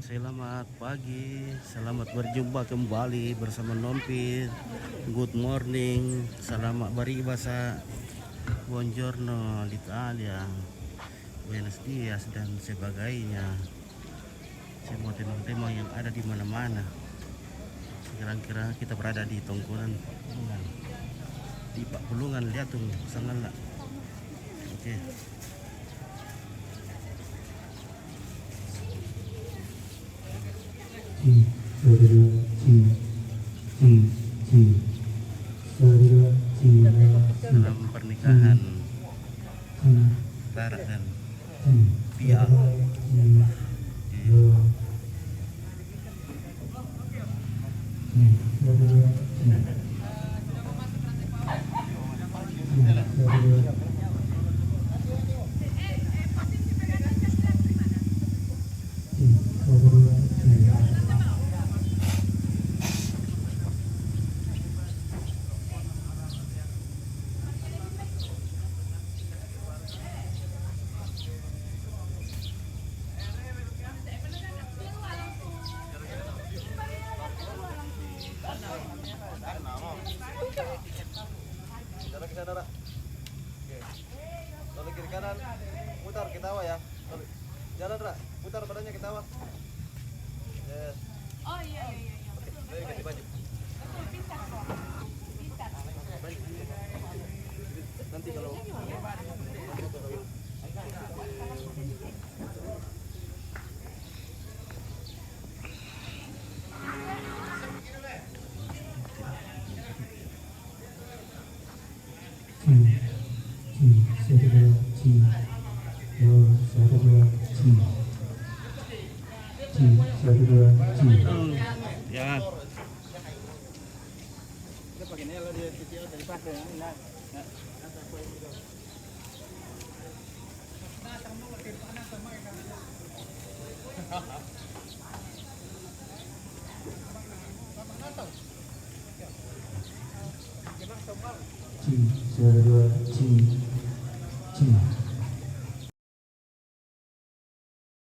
Selamat pagi, selamat berjumpa kembali bersama Nompit. Good morning, selamat baribasa, buongiorno l'Italia, buenos dias dan sebagainya. Semua teman-teman yang ada di mana-mana. Kira-kira kita berada di Tongkonan, di Pak Pulungan, lihat tuh sangat. Oke. Dalam pernikahan Barat dan Pia. Jalan ke sana, Ra. Oke. Tolong kiri kanan, putar ketawa ya. Jalan, Ra. Putar badannya ketawa. Yes. Oh iya. Oke, baik ganti baju. Nanti kalau Ya. Cing, 1, 2, cing, cing.